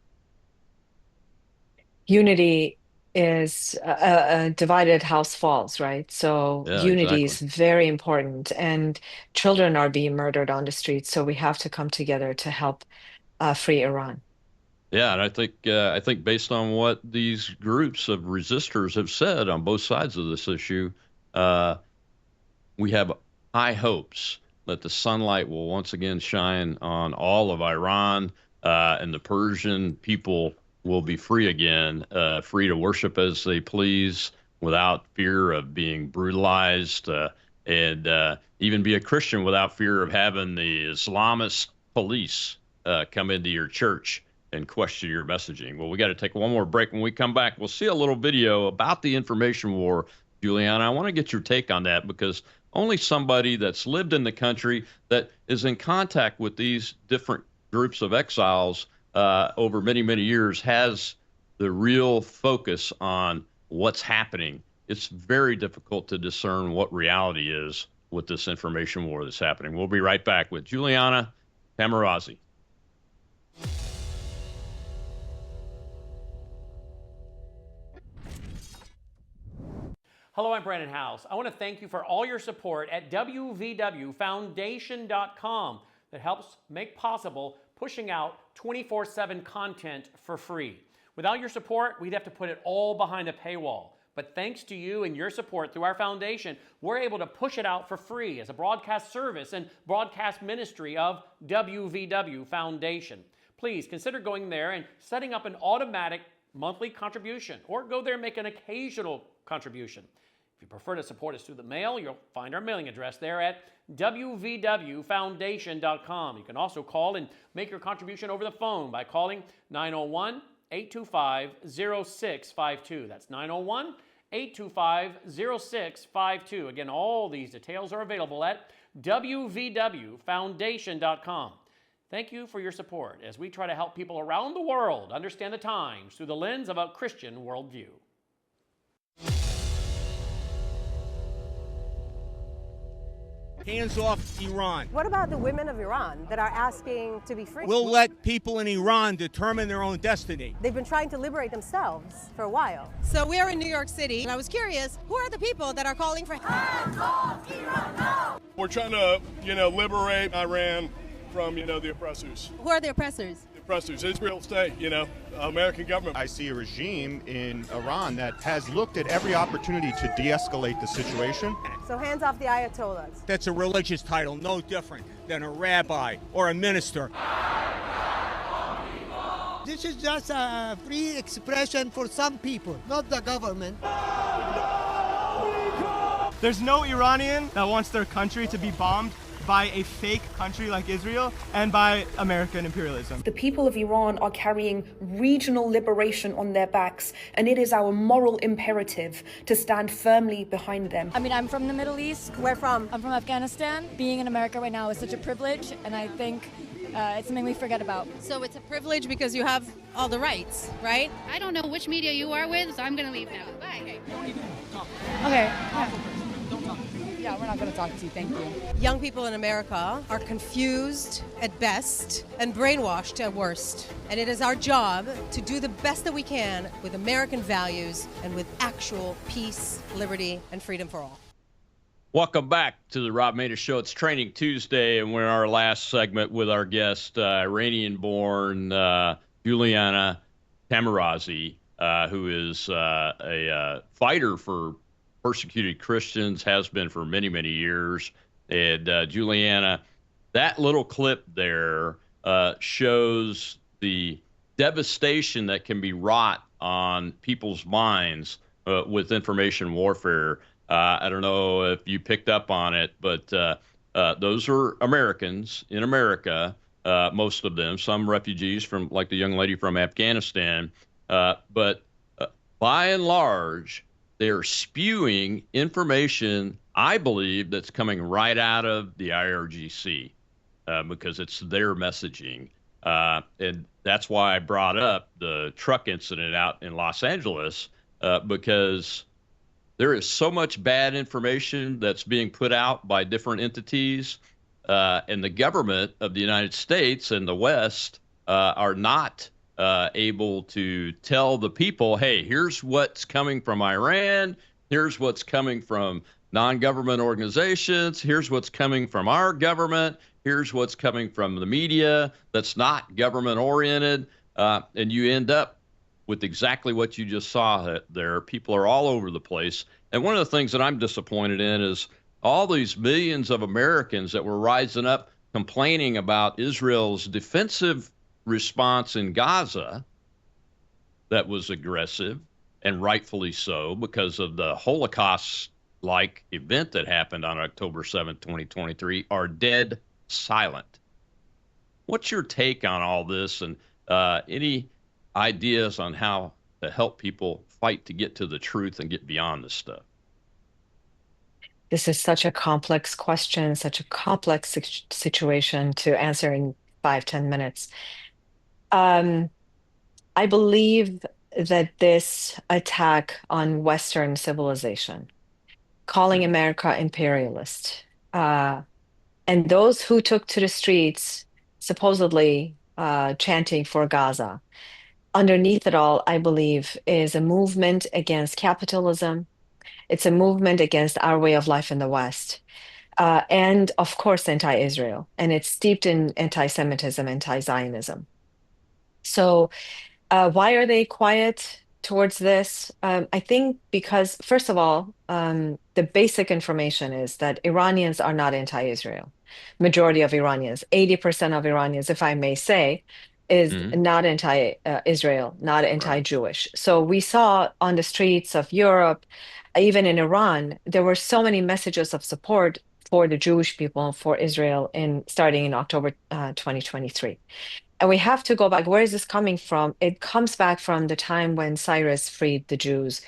Unity is a divided house falls, right? So Yeah, unity exactly. is very important, and children are being murdered on the streets. So we have to come together to help free Iran. Yeah, and I think based on what these groups of resistors have said on both sides of this issue, uh, we have high hopes that the sunlight will once again shine on all of Iran, and the Persian people will be free again, free to worship as they please without fear of being brutalized, and even be a Christian without fear of having the Islamist police come into your church and question your messaging. Well, we got to take one more break. When we come back, we'll see a little video about the information war. Juliana, I want to get your take on that, because only somebody that's lived in the country, that is in contact with these different groups of exiles over many, many years, has the real focus on what's happening. It's very difficult to discern what reality is with this information war that's happening. We'll be right back with Juliana Taimoorazy. Hello, I'm Brandon House. I want to thank you for all your support at wvwfoundation.com that helps make possible pushing out 24/7 content for free. Without your support, we'd have to put it all behind a paywall. But thanks to you and your support through our foundation, we're able to push it out for free as a broadcast service and broadcast ministry of WVW Foundation. Please consider going there and setting up an automatic monthly contribution, or go there and make an occasional contribution. If you prefer to support us through the mail, you'll find our mailing address there at wvwfoundation.com. You can also call and make your contribution over the phone by calling 901-825-0652. That's 901-825-0652. Again, all these details are available at wvwfoundation.com. Thank you for your support as we try to help people around the world understand the times through the lens of a Christian worldview. Hands off Iran. What about the women of Iran that are asking to be free? We'll let people in Iran determine their own destiny. They've been trying to liberate themselves for a while. So we are in New York City, and I was curious, who are the people that are calling for hands off Iran now? We're trying to, liberate Iran from, the oppressors. Who are the oppressors? Oppressors, Israel state, American government. I see a regime in Iran that has looked at every opportunity to de-escalate the situation. So hands off the Ayatollahs. That's a religious title, no different than a rabbi or a minister. This is just a free expression for some people, not the government. There's no Iranian that wants their country to be bombed by a fake country like Israel and by American imperialism. The people of Iran are carrying regional liberation on their backs, and it is our moral imperative to stand firmly behind them. I mean, I'm from the Middle East. Where from? I'm from Afghanistan. Being in America right now is such a privilege, and I think it's something we forget about. So it's a privilege because you have all the rights, right? I don't know which media you are with, so I'm going to leave now. Bye. Okay. Yeah, we're not going to talk to you. Thank you. Young people in America are confused at best and brainwashed at worst. And it is our job to do the best that we can with American values and with actual peace, liberty, and freedom for all. Welcome back to the Rob Maness Show. It's Training Tuesday, and we're in our last segment with our guest, Iranian-born Juliana Taimoorazy, who is a fighter for persecuted Christians, has been for many, many years. And Juliana, that little clip there shows the devastation that can be wrought on people's minds with information warfare. I don't know if you picked up on it, but those are Americans in America, most of them, some refugees from, like the young lady from Afghanistan. But by and large, they're spewing information, I believe, that's coming right out of the IRGC because it's their messaging. And that's why I brought up the truck incident out in Los Angeles, because there is so much bad information that's being put out by different entities, and the government of the United States and the West are not able to tell the people, hey, here's what's coming from Iran. Here's what's coming from non-government organizations. Here's what's coming from our government. Here's what's coming from the media that's not government oriented. And you end up with exactly what you just saw there. People are all over the place. And one of the things that I'm disappointed in is all these millions of Americans that were rising up complaining about Israel's defensive response in Gaza that was aggressive, and rightfully so, because of the Holocaust-like event that happened on October 7th, 2023, are dead silent. What's your take on all this, and any ideas on how to help people fight to get to the truth and get beyond this stuff? This is such a complex question, such a complex situation to answer in 5-10 minutes. I believe that this attack on Western civilization, calling America imperialist, and those who took to the streets supposedly chanting for Gaza, underneath it all, I believe, is a movement against capitalism. It's a movement against our way of life in the West. And of course, anti-Israel. And it's steeped in anti-Semitism, anti-Zionism. So why are they quiet towards this? I think because, first of all, the basic information is that Iranians are not anti-Israel. Majority of Iranians, 80% of Iranians, if I may say, is not anti-Israel, not anti-Jewish. So we saw on the streets of Europe, even in Iran, there were so many messages of support for the Jewish people, for Israel, starting in October 2023. And we have to go back. Where is this coming from? It comes back from the time when Cyrus freed the Jews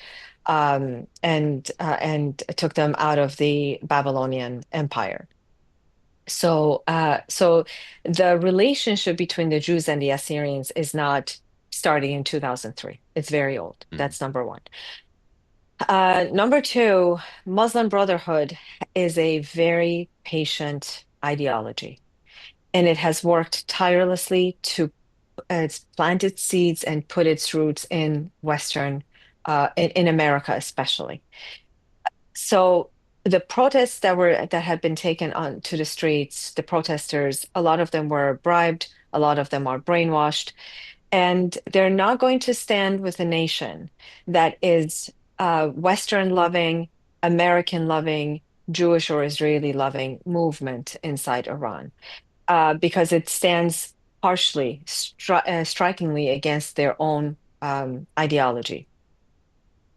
and took them out of the Babylonian Empire. So the relationship between the Jews and the Assyrians is not starting in 2003. It's very old. That's number one. Number two, Muslim Brotherhood is a very patient ideology. And it has worked tirelessly to it's planted seeds and put its roots in Western, in America especially. So the protests that had been taken on to the streets, the protesters, a lot of them were bribed, a lot of them are brainwashed, and they're not going to stand with a nation that is Western loving, American loving, Jewish or Israeli loving movement inside Iran. Because it stands harshly, strikingly against their own ideology.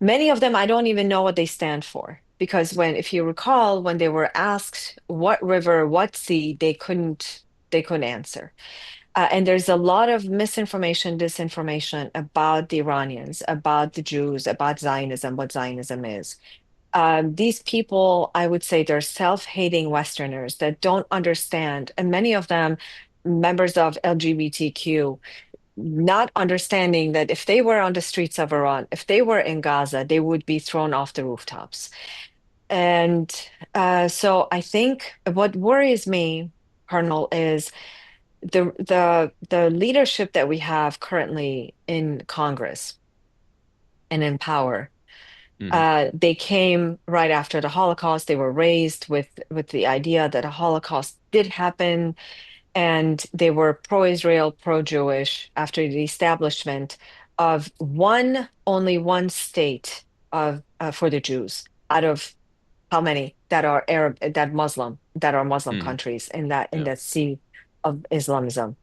Many of them, I don't even know what they stand for, because if you recall, when they were asked what river, what sea, they couldn't answer. And there's a lot of misinformation, disinformation about the Iranians, about the Jews, about Zionism, what Zionism is. These people, I would say, they're self-hating Westerners that don't understand, and many of them members of LGBTQ, not understanding that if they were on the streets of Iran, if they were in Gaza, they would be thrown off the rooftops. And so I think what worries me, Colonel, is the leadership that we have currently in Congress and in power. They came right after the Holocaust. They were raised with the idea that a Holocaust did happen, and they were pro-Israel, pro-Jewish after the establishment of only one state for the Jews out of how many that are Arab, that are Muslim countries in that sea of Islamism.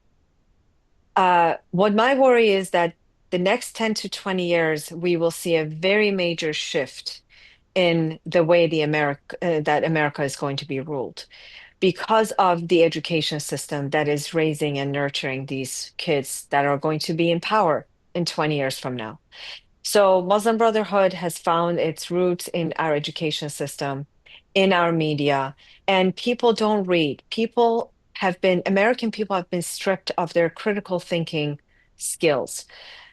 What my worry is that the next 10 to 20 years, we will see a very major shift in the way that America is going to be ruled because of the education system that is raising and nurturing these kids that are going to be in power in 20 years from now. So Muslim Brotherhood has found its roots in our education system, in our media, and people don't read. American people have been stripped of their critical thinking skills.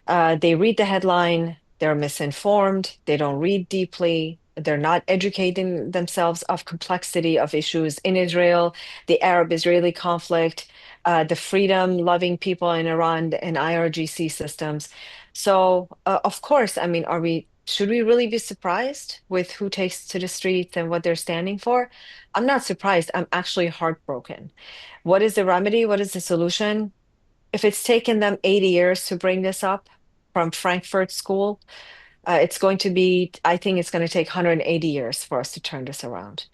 They read the headline, they're misinformed, they don't read deeply, They're not educating themselves of complexity of issues in Israel, the Arab-Israeli conflict, the freedom-loving people in Iran and IRGC systems. So, of course, I mean, should we really be surprised with who takes to the streets and what they're standing for? I'm not surprised. I'm actually heartbroken. What is the remedy? What is the solution? If it's taken them 80 years to bring this up from Frankfurt School, it's going to be, I think it's going to take 180 years for us to turn this around.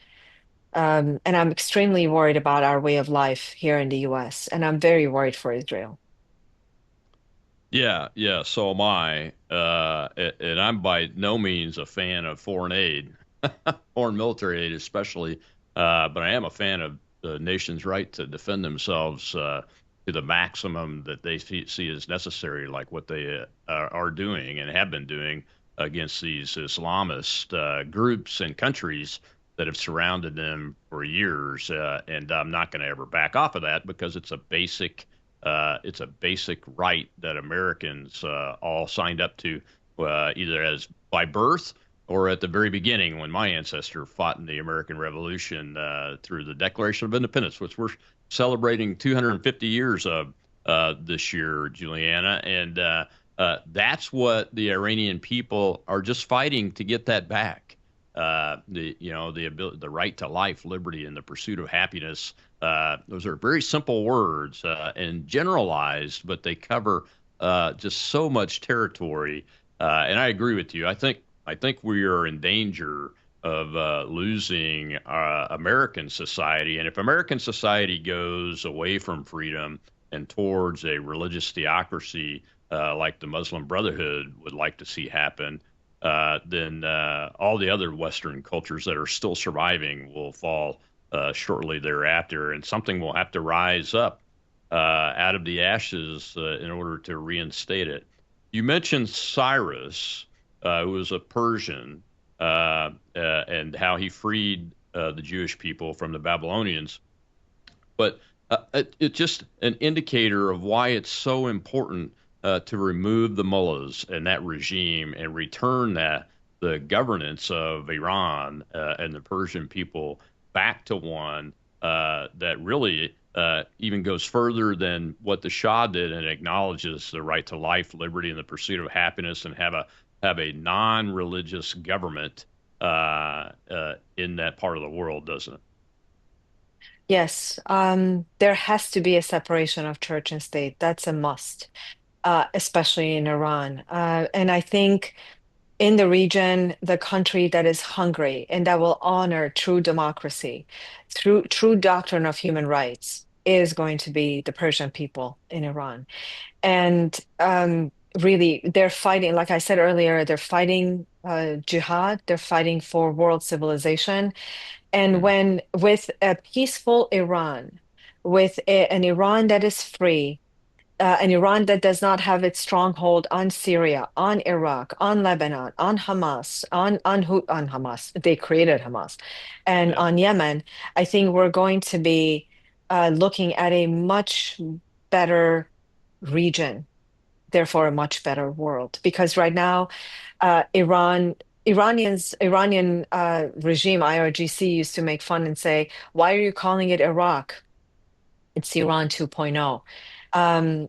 And I'm extremely worried about our way of life here in the US, and I'm very worried for Israel. Yeah, yeah, so am I. And I'm by no means a fan of foreign aid, foreign military aid especially. But I am a fan of the nation's right to defend themselves to the maximum that they see as necessary, like what they are doing and have been doing against these Islamist groups and countries that have surrounded them for years. And I'm not going to ever back off of that because it's a basic right that Americans all signed up to, either as by birth or at the very beginning when my ancestor fought in the American Revolution through the Declaration of Independence, which we're celebrating 250 years of this year, Juliana. And that's what the Iranian people are just fighting to get that back. The right to life, liberty, and the pursuit of happiness. Those are very simple words and generalized, but they cover just so much territory. And I agree with you. I think we are in danger of losing American society. And if American society goes away from freedom and towards a religious theocracy like the Muslim Brotherhood would like to see happen, then all the other Western cultures that are still surviving will fall shortly thereafter, and something will have to rise up out of the ashes in order to reinstate it. You mentioned Cyrus, who was a Persian, and how he freed the Jewish people from the Babylonians. But it's just an indicator of why it's so important to remove the mullahs and that regime and return the governance of Iran and the Persian people back to one that really even goes further than what the Shah did and acknowledges the right to life, liberty, and the pursuit of happiness, and have a non-religious government in that part of the world, doesn't it? Yes, there has to be a separation of church and state. That's a must, especially in Iran. And I think in the region, the country that is hungry and that will honor true democracy, through true doctrine of human rights, is going to be the Persian people in Iran. And really, they're fighting, like I said earlier, they're fighting jihad, they're fighting for world civilization. And when with a peaceful Iran, with an Iran that is free, an Iran that does not have its stronghold on Syria, on Iraq, on Lebanon, on Hamas, on Hamas, they created Hamas, and on Yemen, I think we're going to be looking at a much better region, therefore a much better world. Because right now, Iranian regime, IRGC, used to make fun and say, "Why are you calling it Iraq? It's Iran 2.0."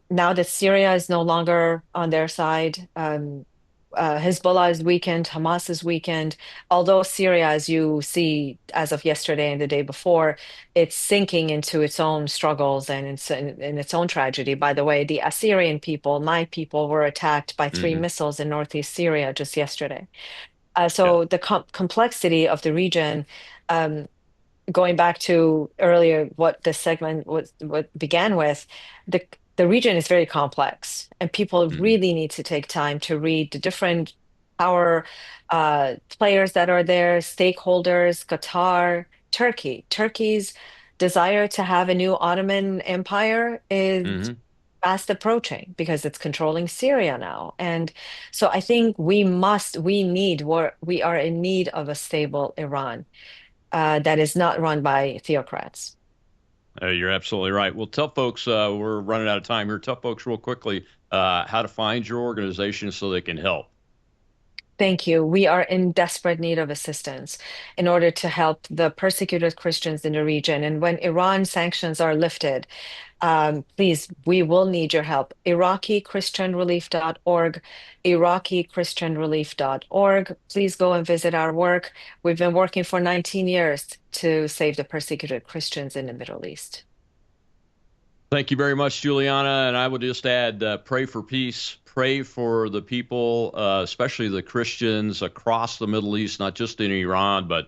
Now that Syria is no longer on their side, Hezbollah is weakened, Hamas is weakened. Although Syria, as you see, as of yesterday and the day before, it's sinking into its own struggles and in its own tragedy. By the way, the Assyrian people, my people, were attacked by 3 missiles in northeast Syria just yesterday. So the complexity of the region, going back to earlier, what this segment what began with, the region is very complex, and people really need to take time to read the different power players that are there, stakeholders, Qatar, Turkey. Turkey's desire to have a new Ottoman Empire is fast approaching because it's controlling Syria now. And so I think we are in need of a stable Iran that is not run by theocrats. You're absolutely right. Well, tell folks, we're running out of time here. Tell folks real quickly how to find your organization so they can help. Thank you. We are in desperate need of assistance in order to help the persecuted Christians in the region. And when Iran sanctions are lifted, please, we will need your help. IraqiChristianRelief.org, IraqiChristianRelief.org. Please go and visit our work. We've been working for 19 years to save the persecuted Christians in the Middle East. Thank you very much, Juliana. And I would just add, pray for peace. Pray for the people, especially the Christians across the Middle East, not just in Iran, but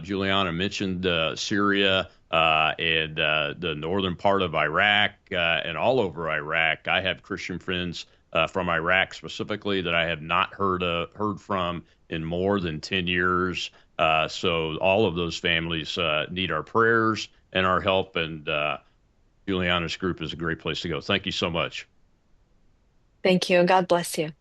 Juliana mentioned Syria and the northern part of Iraq and all over Iraq. I have Christian friends from Iraq specifically that I have not heard from in more than 10 years. So all of those families need our prayers and our help. And Juliana's group is a great place to go. Thank you so much. Thank you. God bless you.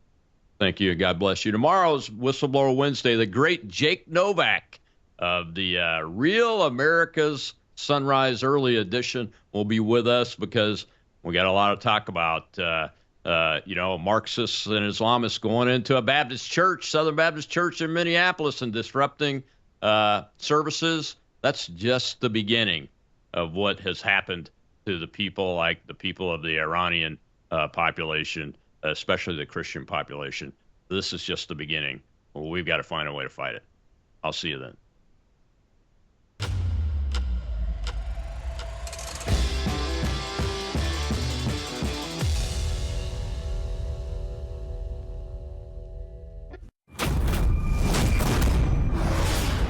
Thank you. God bless you. Tomorrow's Whistleblower Wednesday. The great Jake Novak of the Real America's Sunrise Early Edition will be with us because we got a lot to talk about. Marxists and Islamists going into a Baptist church, Southern Baptist Church in Minneapolis, and disrupting services. That's just the beginning of what has happened to the people, like the people of the Iranian population, especially the Christian population. This is just the beginning. Well, we've got to find a way to fight it. I'll see you then.